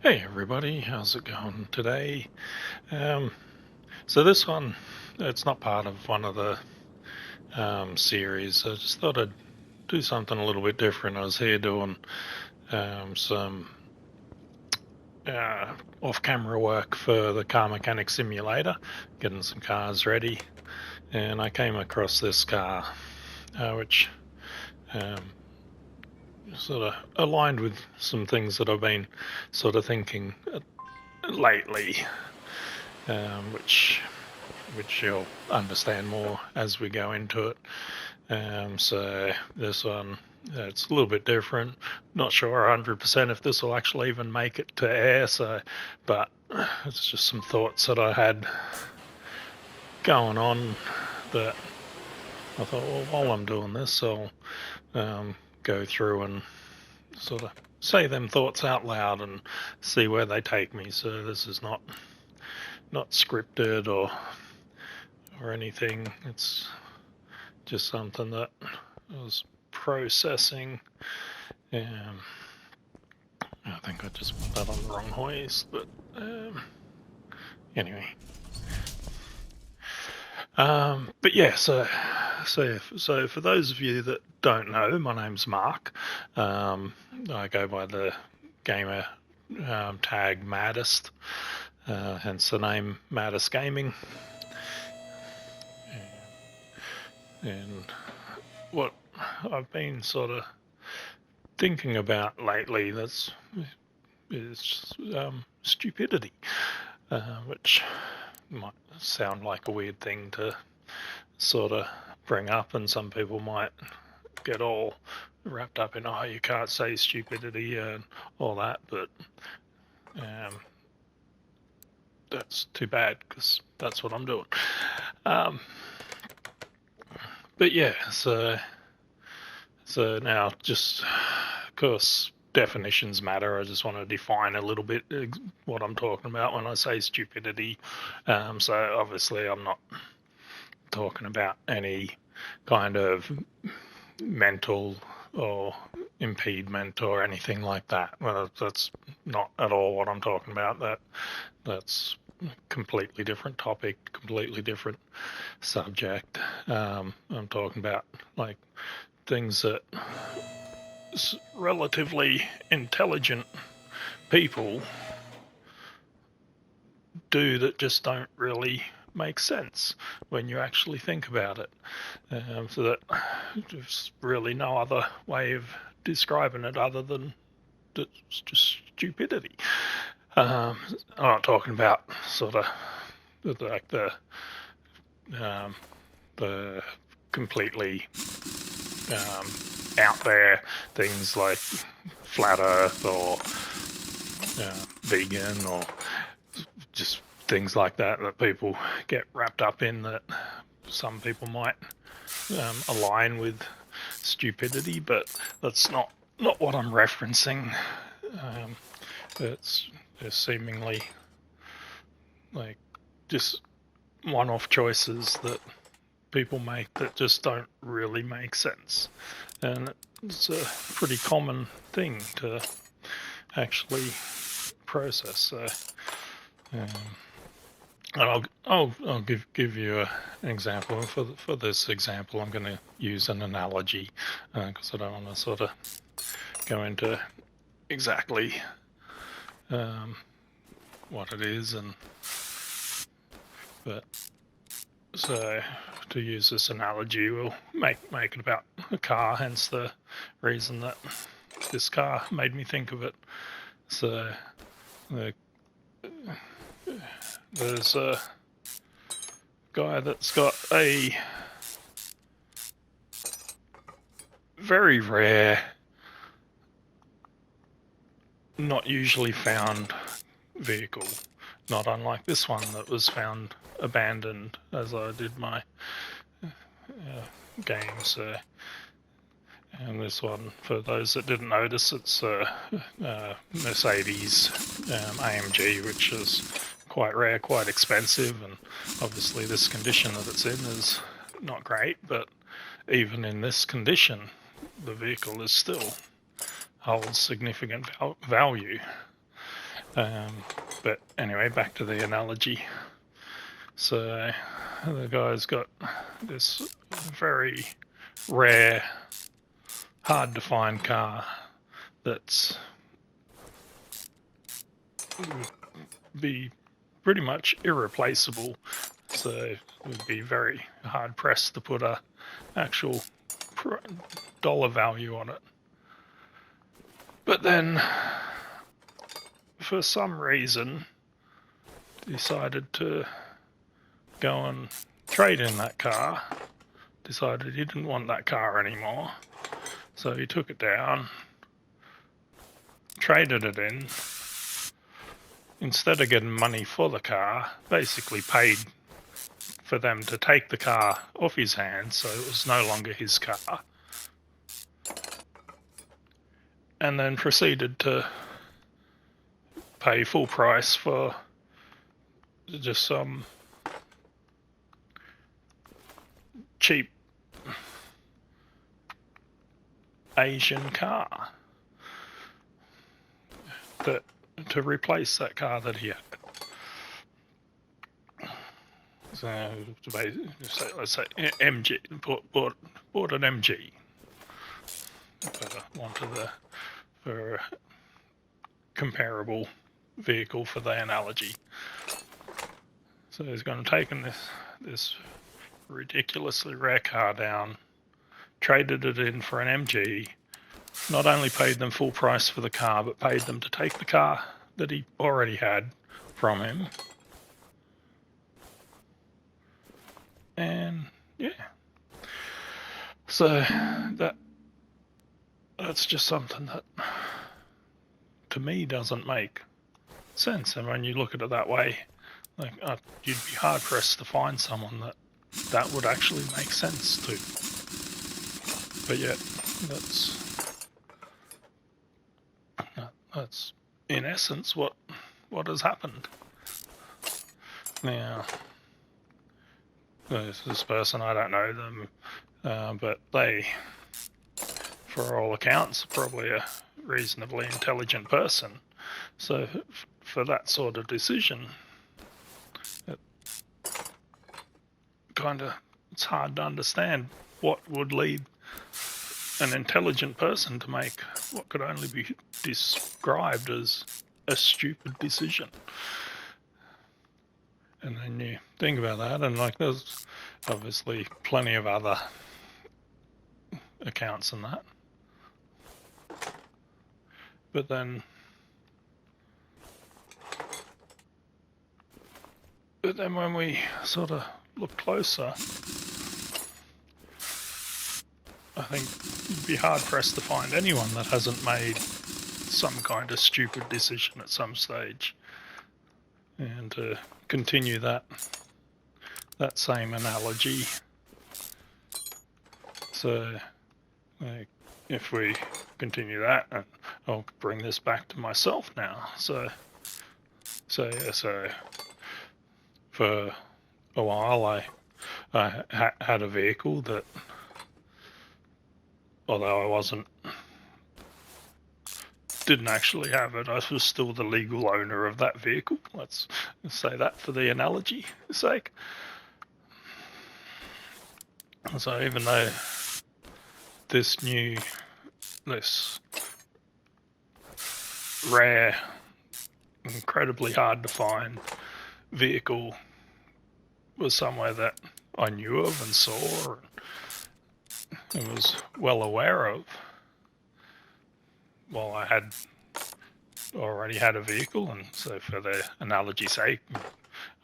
Hey everybody, how's it going today? Um, so this one, it's not part of one of the series. I just thought I'd do something a little bit different. I was here doing some off-camera work for the car mechanic simulator, getting some cars ready, and I came across this car, which um, sort of aligned with some things that I've been sort of thinking lately, which you'll understand more as we go into it. So this one, it's a little bit different. Not sure 100% if this will actually even make it to air. But it's just some thoughts that I had going on that I thought, well, while I'm doing this, I'll go through and sort of say them thoughts out loud and see where they take me. So this is not scripted or anything. It's just something that I was processing. I think I just put that on the wrong hoist, but anyway. But yeah, so for those of you that don't know, my name's Mark. I go by the gamer tag Madast, hence the name Madast Gaming. And what I've been sort of thinking about lately is stupidity, which might sound like a weird thing to sort of bring up, and some people might get all wrapped up in, oh, you can't say stupidity and all that, but that's too bad because that's what I'm doing. But yeah, so now just, of course, definitions matter. I just want to define a little bit what I'm talking about when I say stupidity. So obviously I'm not talking about any kind of mental or impediment or anything like that. Well, that's not at all what I'm talking about. That's a completely different topic, completely different subject. I'm talking about like things that relatively intelligent people do that just don't really make sense when you actually think about it. So that there's really no other way of describing it other than it's just stupidity. I'm not talking about sort of like the completely out there things like flat Earth or vegan or just things like that people get wrapped up in, that some people might align with stupidity, but that's not what I'm referencing. It's seemingly like just one-off choices that people make that just don't really make sense, and it's a pretty common thing to actually process. So, and I'll give you an example. For this example, I'm going to use an analogy because I don't want to sort of go into exactly what it is, but so to use this analogy, we'll make it about a car. Hence the reason that this car made me think of it. So there's a guy that's got a very rare, not usually found vehicle, not unlike this one that was found abandoned as I did my games. And this one, for those that didn't notice, it's a Mercedes AMG, which is quite rare, quite expensive, and obviously this condition that it's in is not great, but even in this condition, the vehicle is still holds significant value. But anyway, back to the analogy. So the guy's got this very rare, hard to find car that's would be pretty much irreplaceable. So it would be very hard pressed to put a actual dollar value on it. But then, for some reason, decided to go and trade in that car. Decided he didn't want that car anymore. So he took it down, traded it in. Instead of getting money for the car, basically paid for them to take the car off his hands, so it was no longer his car. And then proceeded to pay full price for just some cheap Asian car to replace that car that he had. So let's say MG, bought an MG. But I wanted for a comparable vehicle for the analogy. So he's gone and taken this ridiculously rare car down, traded it in for an MG, not only paid them full price for the car, but paid them to take the car that he already had from him. And yeah. So that's just something that to me doesn't make sense. And when you look at it that way, like you'd be hard pressed to find someone that would actually make sense to. But yet, that's in essence what has happened. Now, this person, I don't know them, but they, for all accounts, are probably a reasonably intelligent person. So for that sort of decision, it's hard to understand what would lead an intelligent person to make what could only be described as a stupid decision. And then you think about that, and like there's obviously plenty of other accounts in that. But then when we sort of look closer, I think you'd be hard pressed to find anyone that hasn't made some kind of stupid decision at some stage. And to continue that same analogy, so like, if we continue that, and I'll bring this back to myself now. So for a while I had a vehicle that, although didn't actually have it, I was still the legal owner of that vehicle. Let's say that for the analogy's sake. So even though this rare, incredibly hard to find vehicle was somewhere that I knew of and saw and was well aware of, well, I had already had a vehicle, and so for the analogy's sake,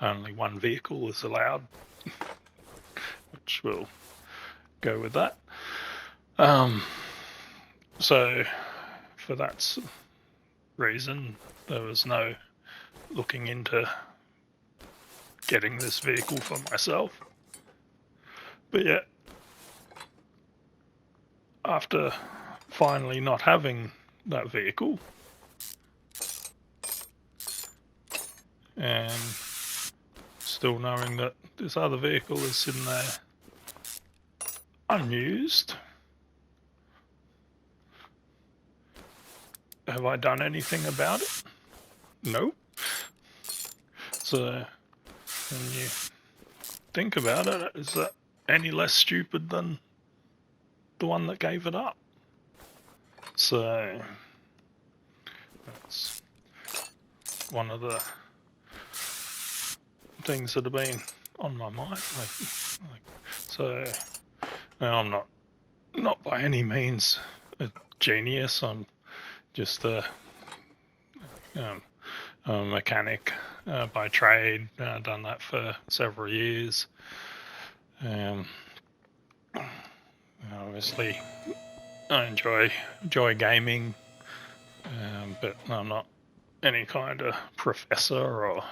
only one vehicle is allowed, which we'll go with that. So for that reason, there was no looking into getting this vehicle for myself. But yet, after finally not having that vehicle and still knowing that this other vehicle is sitting there unused, have I done anything about it? Nope. So when you think about it, is that any less stupid than the one that gave it up? So that's one of the things that have been on my mind. So now I'm not by any means a genius. I'm just a mechanic by trade. Done that for several years. Obviously, I enjoy gaming, but I'm not any kind of professor or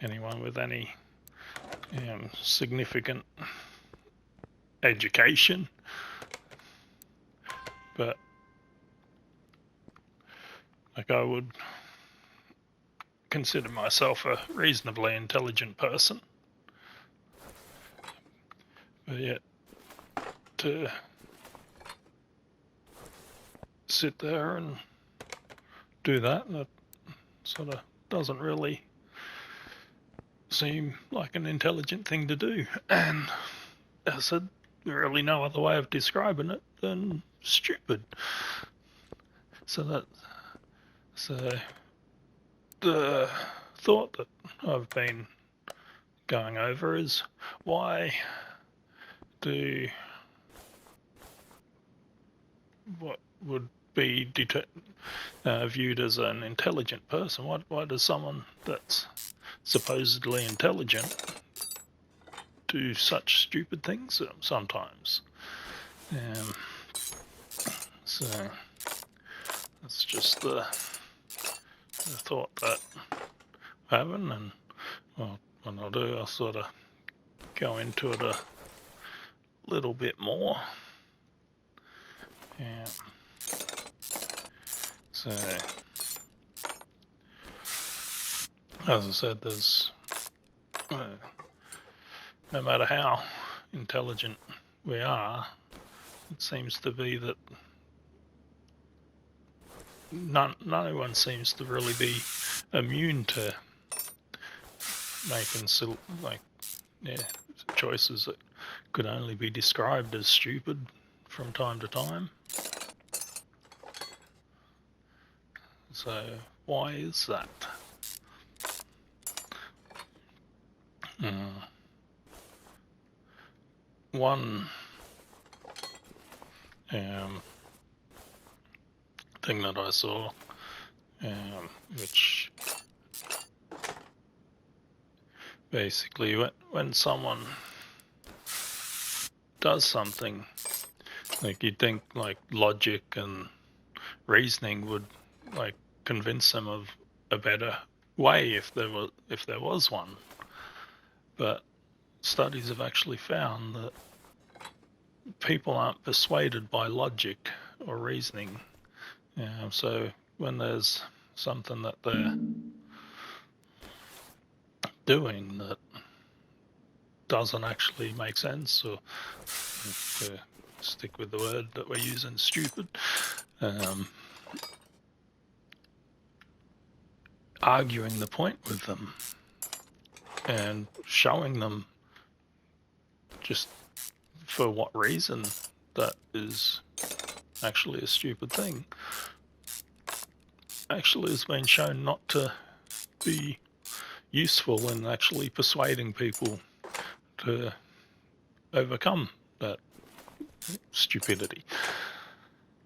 anyone with any significant education. But like, I would consider myself a reasonably intelligent person, but yet to sit there and do that sort of doesn't really seem like an intelligent thing to do. And as I said, there's really no other way of describing it than stupid. So the thought that I've been going over is, why do what would be viewed as an intelligent person, why does someone that's supposedly intelligent do such stupid things sometimes? So that's just the thought that I'm having, and well, when I do, I'll sort of go into it a little bit more. So as I said, there's no matter how intelligent we are, it seems to be that no one seems to really be immune to making choices that could only be described as stupid from time to time. So why is that? One thing that I saw, which basically when someone does something, like, you'd think like logic and reasoning would like convince them of a better way if there was one. But studies have actually found that people aren't persuaded by logic or reasoning. So when there's something that they're doing that doesn't actually make sense, or to stick with the word that we're using, stupid, arguing the point with them and showing them just for what reason that is actually a stupid thing actually has been shown not to be useful in actually persuading people to overcome that stupidity.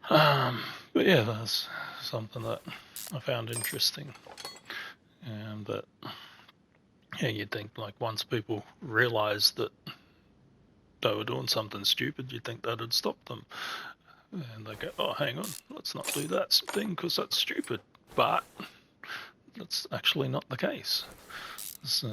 But yeah, that's something that I found interesting. But yeah, you'd think like once people realised that they were doing something stupid, you'd think that'd stop them. And they go, oh, hang on, let's not do that thing because that's stupid. But that's actually not the case. So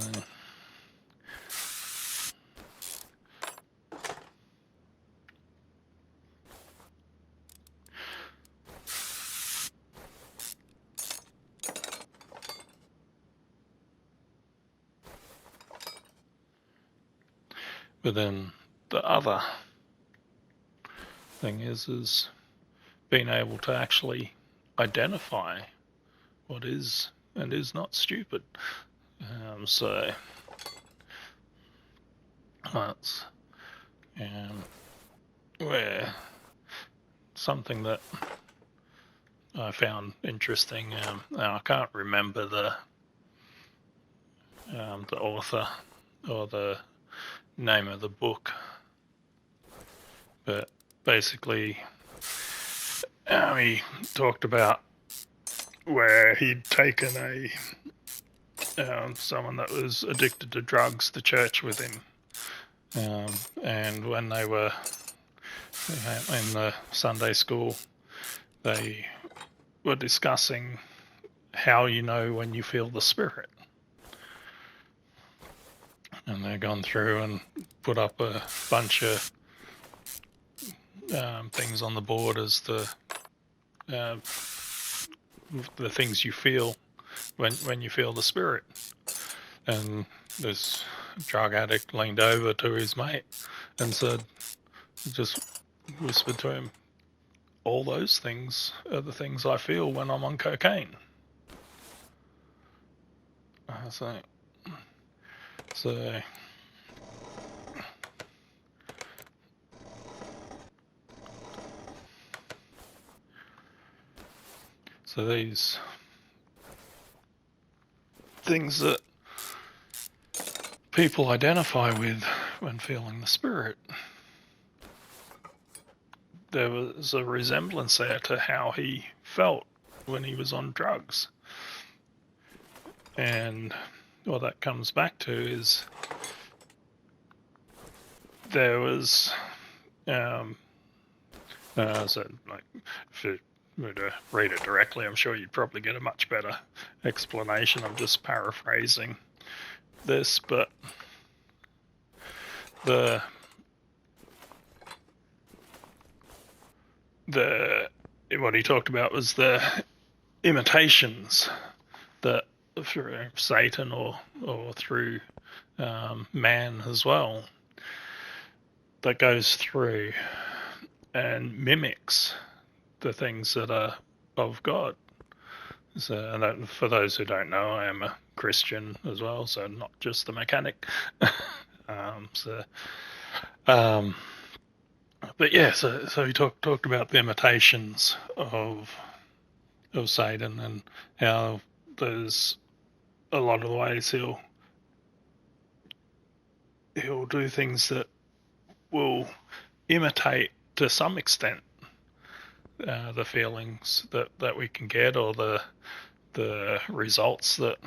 but then the other thing is being able to actually identify what is and is not stupid. So that's where something that I found interesting. Now I can't remember the author or the name of the book, but basically he talked about where he'd taken someone that was addicted to drugs to church with him, and when they were in the Sunday school, they were discussing how you know when you feel the Spirit. And they've gone through and put up a bunch of things on the board as the things you feel when you feel the Spirit. And this drug addict leaned over to his mate and said, just whispered to him, all those things are the things I feel when I'm on cocaine. So these things that people identify with when feeling the Spirit, there was a resemblance there to how he felt when he was on drugs. And what that comes back to is there was so like if you were to read it directly, I'm sure you'd probably get a much better explanation. I'm just paraphrasing this, but what he talked about was the imitations that through Satan or through man as well, that goes through and mimics the things that are of God. So, and for those who don't know, I am a Christian as well, so not just the mechanic. But yeah, so he talked about the imitations of Satan and how there's a lot of the ways he'll do things that will imitate to some extent the feelings that we can get, or the results that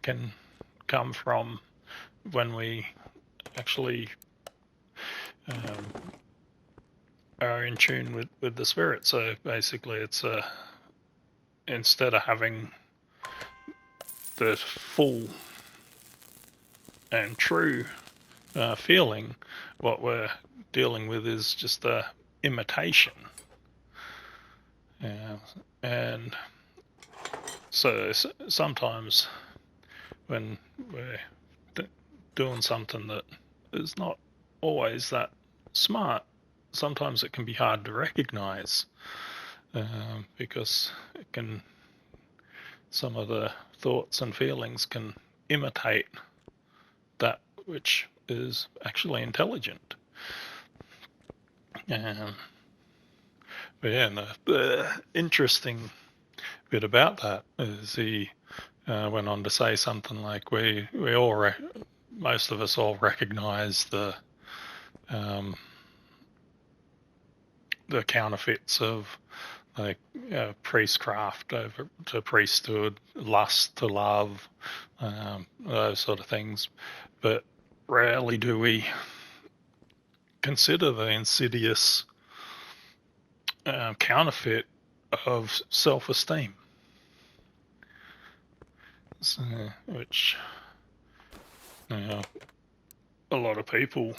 can come from when we actually are in tune with the Spirit. So basically it's instead of having the full and true feeling, what we're dealing with is just a imitation. And so sometimes when we're doing something that is not always that smart, sometimes it can be hard to recognize because some of the thoughts and feelings can imitate that which is actually intelligent. But yeah, the interesting bit about that is he went on to say something like, we all most of us all recognize the counterfeits of like priestcraft over to priesthood, lust to love, those sort of things, but rarely do we consider the insidious counterfeit of self-esteem, which a lot of people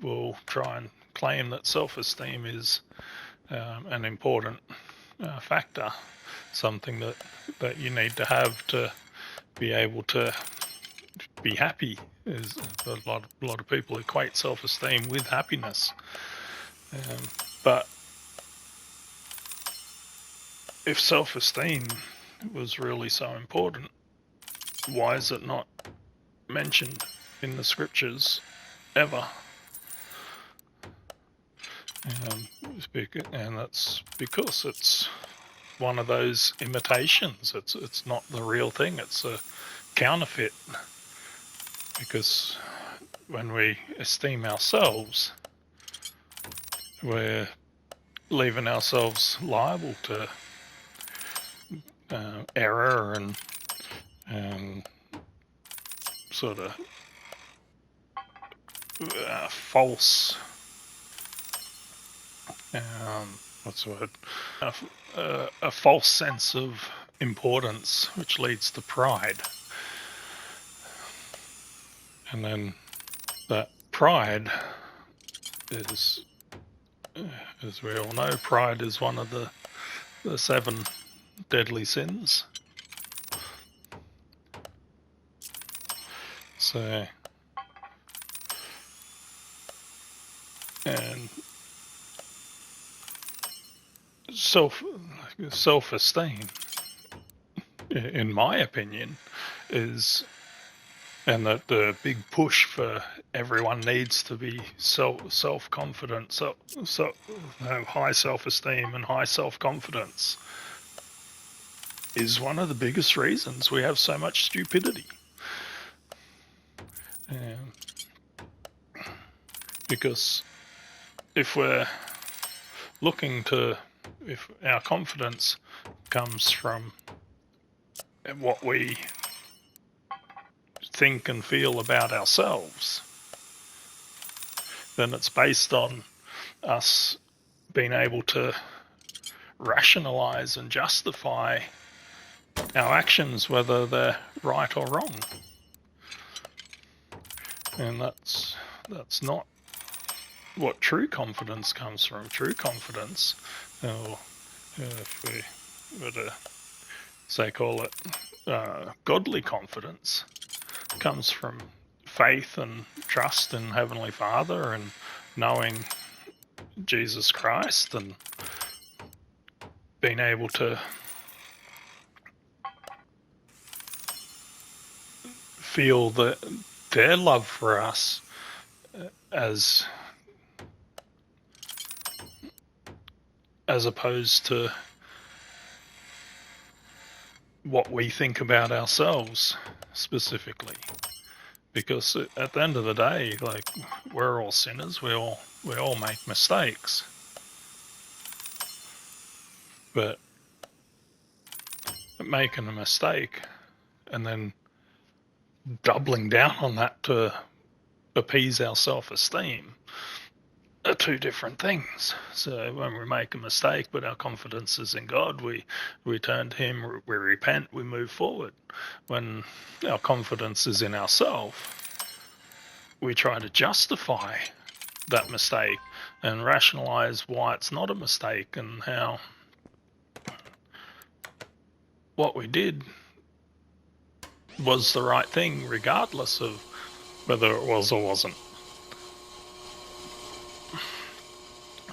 will try and claim that self-esteem is an important factor, something that you need to have to be able to be happy. Is a lot of people equate self-esteem with happiness, but if self-esteem was really so important, why is it not mentioned in the scriptures ever? And that's because it's one of those imitations. It's not the real thing. It's a counterfeit. Because when we esteem ourselves, we're leaving ourselves liable to error and sort of false, what's the word? A false sense of importance, which leads to pride. And then that pride is, as we all know, pride is one of the 7 deadly sins. So, and self-esteem, in my opinion, is, and that the big push for everyone needs to be self-confident, so have high self-esteem and high self-confidence, is one of the biggest reasons we have so much stupidity. Because if we're looking to, if our confidence comes from what we think and feel about ourselves, then it's based on us being able to rationalize and justify our actions, whether they're right or wrong. And that's not what true confidence comes from. True confidence, or if we were to say call it godly confidence, comes from faith and trust in Heavenly Father and knowing Jesus Christ and being able to feel their love for us as opposed to what we think about ourselves specifically. Because at the end of the day, like, we're all sinners, we all make mistakes. But making a mistake and then doubling down on that to appease our self-esteem are 2 different things. So when we make a mistake but our confidence is in God, we turn to Him, we repent, we move forward. When our confidence is in ourselves, we try to justify that mistake and rationalize why it's not a mistake and how what we did was the right thing regardless of whether it was or wasn't.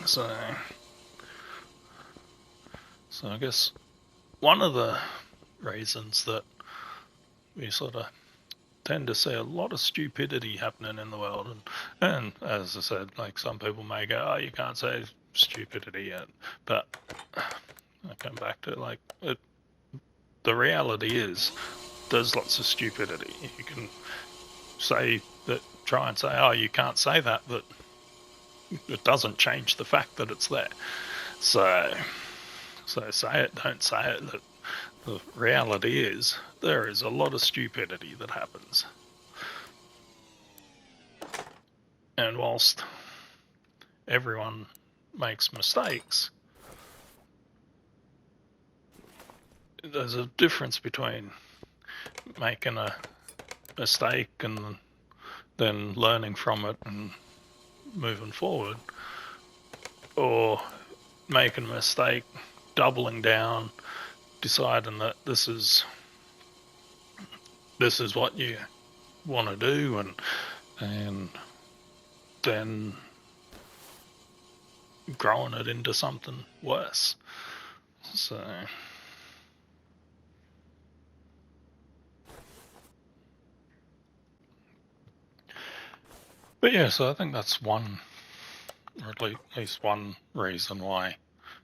So I guess one of the reasons that we sort of tend to see a lot of stupidity happening in the world, and as I said, like, some people may go, oh, you can't say stupidity yet, but I come back to, like, the reality is there's lots of stupidity. You can say that, try and say, oh, you can't say that, but it doesn't change the fact that it's there. So say it, don't say it. The reality is there is a lot of stupidity that happens. And whilst everyone makes mistakes, there's a difference between making a mistake and then learning from it and moving forward, or making a mistake, doubling down, deciding that this is what you want to do, and then growing it into something worse. So But yeah, so I think that's one, or at least one reason why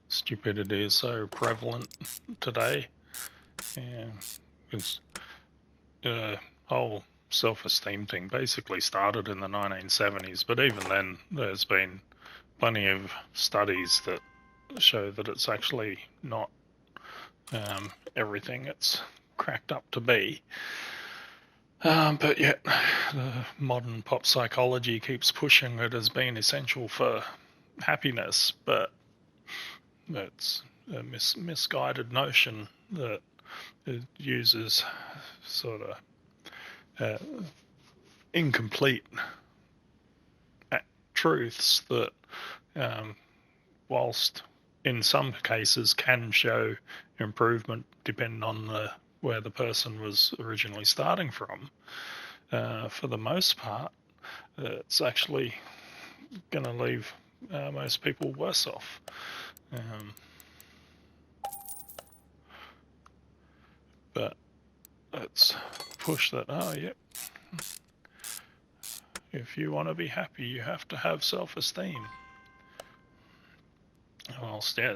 stupidity is so prevalent today. Yeah, it's the whole self-esteem thing basically started in the 1970s, but even then, there's been plenty of studies that show that it's actually not everything it's cracked up to be. But yet, the modern pop psychology keeps pushing it as being essential for happiness, but it's a misguided notion that it uses sort of incomplete truths that, whilst in some cases can show improvement depending on where the person was originally starting from, for the most part, it's actually going to leave most people worse off. But let's push that. Oh, yeah. If you want to be happy, you have to have self-esteem. Whilst, yeah,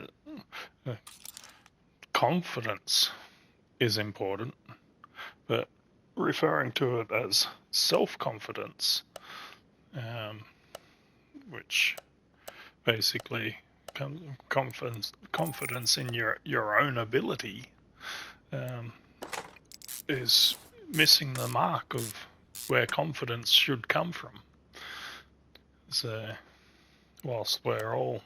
confidence is important, but referring to it as self-confidence, which basically confidence in your own ability, is missing the mark of where confidence should come from. So, whilst we're all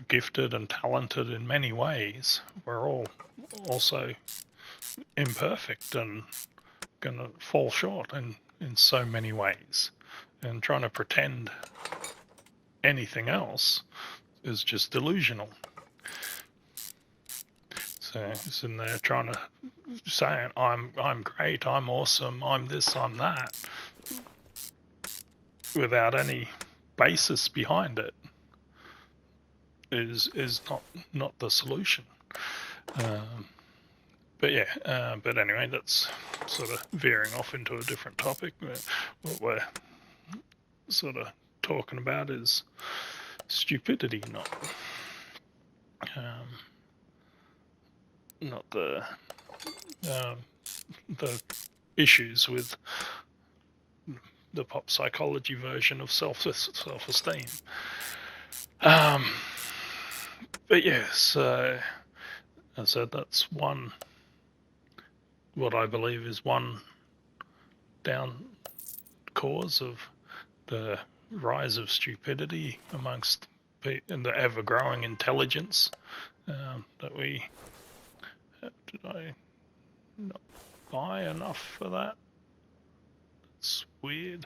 gifted and talented in many ways, we're all also imperfect and going to fall short in so many ways. And trying to pretend anything else is just delusional. So it's in there trying to say, I'm great, I'm awesome, I'm this, I'm that, without any basis behind it, is not the solution. But yeah, but anyway, that's sort of veering off into a different topic. What we're sort of talking about is stupidity, not the issues with the pop psychology version of self-esteem. But yes, as I said, that's what I believe is one down cause of the rise of stupidity amongst and the ever-growing intelligence that we. Did I not buy enough for that? It's weird.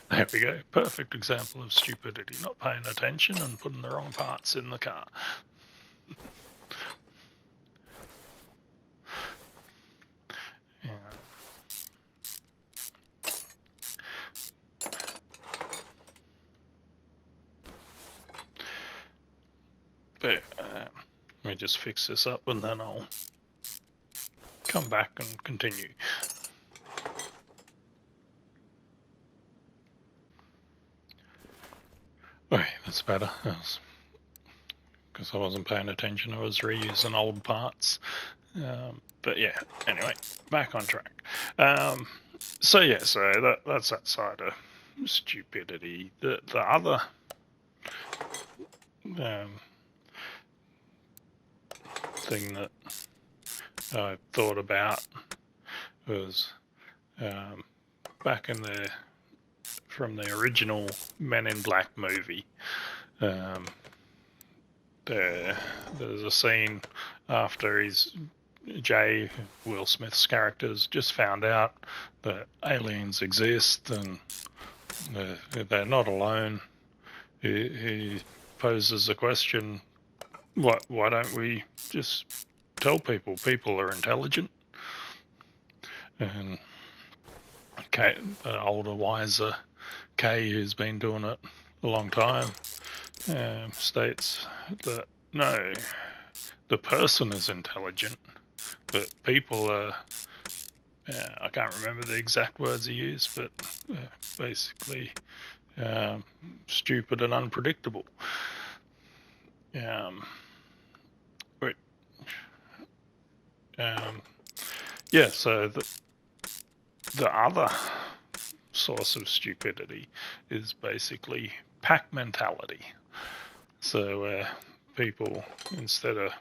There we go. Perfect example of stupidity. Not paying attention and putting the wrong parts in the car. Yeah. But let me just fix this up and then I'll come back and continue. Okay, that's better. Because I wasn't paying attention. I was reusing old parts. But yeah, anyway, back on track. So yeah, so that's that side of stupidity. The other thing that I thought about was back from the original Men in Black movie. There's a scene after Jay, Will Smith's character's just found out that aliens exist and they're not alone. He poses a question: why don't we just tell people are intelligent? And Kay, older, wiser Kay, who's been doing it a long time, states that no, the person is intelligent, but people are, I can't remember the exact words he used, but basically stupid and unpredictable. But, yeah, so the other source of stupidity is basically pack mentality. So people, instead of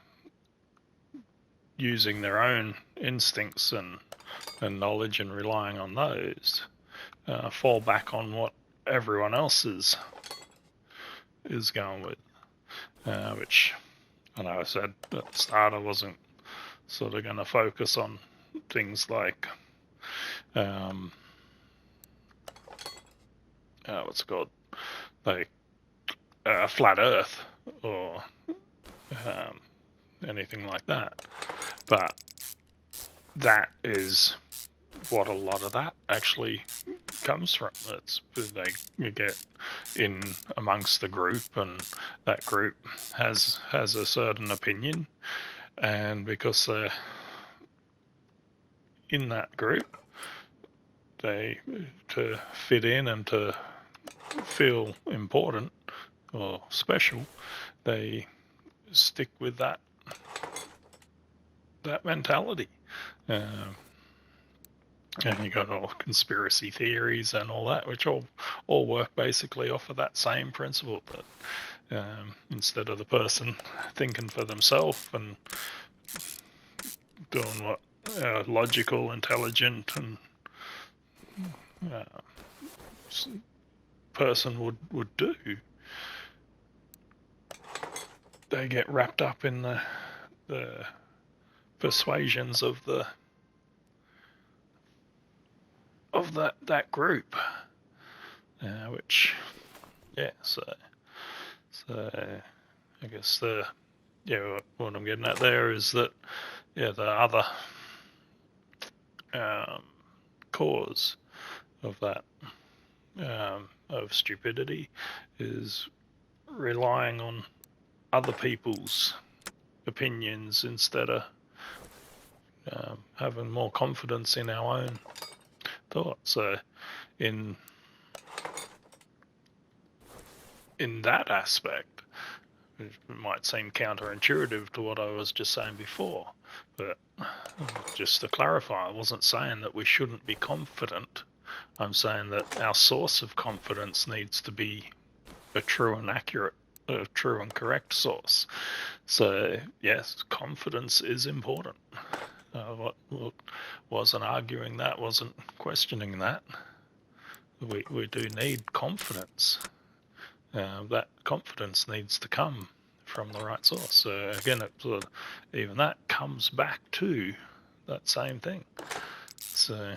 using their own instincts and knowledge and relying on those, fall back on what everyone else is going with, which I know I said at the start I wasn't sort of going to focus on things like what's it called, like flat Earth or anything like that, but that is what a lot of that actually comes from. It's you get in amongst the group, and that group has a certain opinion, and because they're in that group, they, to fit in and to feel important or special, they stick with that mentality. And you got all conspiracy theories and all that, which all work basically off of that same principle. That instead of the person thinking for themselves and doing what logical, intelligent, and person would do, they get wrapped up in the persuasions of that group, which, yeah. So I guess what I'm getting at there is that, yeah, the other cause of that of stupidity is relying on other people's opinions instead of having more confidence in our own thoughts. So in that aspect, it might seem counterintuitive to what I was just saying before, but just to clarify, I wasn't saying that we shouldn't be confident. I'm saying that our source of confidence needs to be a true and correct source. So yes, confidence is important. What wasn't arguing that, wasn't questioning that. We do need confidence. That confidence needs to come from the right source. So again, even that comes back to that same thing. So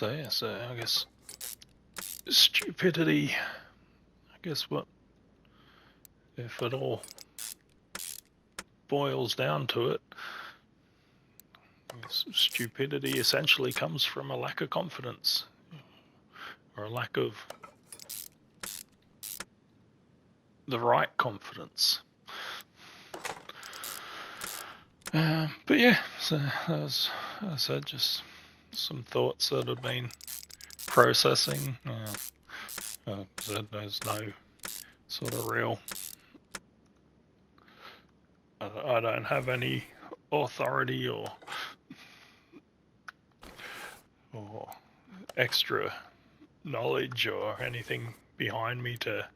yeah. So I guess stupidity. I guess what if it all boils down to it? Stupidity essentially comes from a lack of confidence, or a lack of the right confidence. But yeah, so as I said, just some thoughts that have been processing. There's no sort of real. I don't have any authority or extra knowledge or anything behind me to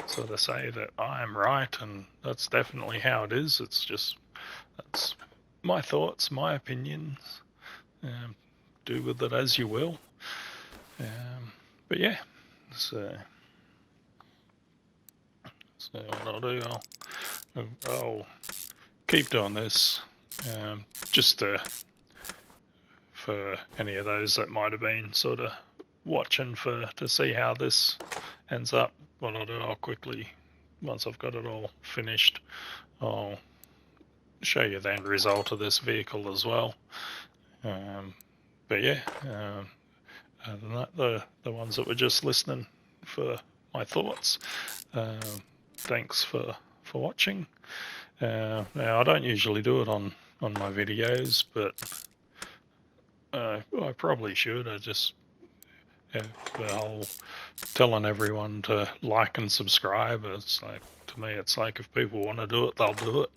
sort of say that I am right and that's definitely how it is. It's just, that's my thoughts, my opinions. Do with it as you will. But yeah, so what I'll do, I'll keep doing this, just for any of those that might have been sort of watching to see how this ends up. What I'll do, I'll quickly, once I've got it all finished, I'll show you the end result of this vehicle as well. But yeah, other than that, the ones that were just listening, for my thoughts. Thanks for watching. Now, I don't usually do it on my videos, but I probably should. I just have the whole telling everyone to like and subscribe. It's like, to me, it's like if people want to do it, they'll do it.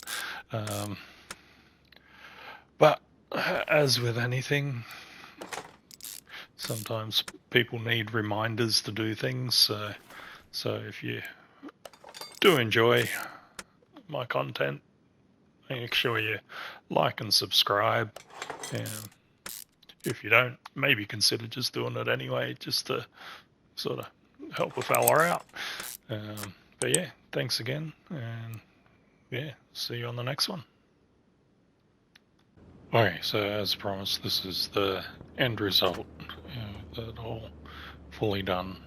But as with anything, sometimes people need reminders to do things. So if you do enjoy my content, make sure you like and subscribe. And if you don't, maybe consider just doing it anyway, just to sort of help a fella out. But yeah, thanks again, and yeah, see you on the next one. Okay, so as promised, this is the end result. That all fully done.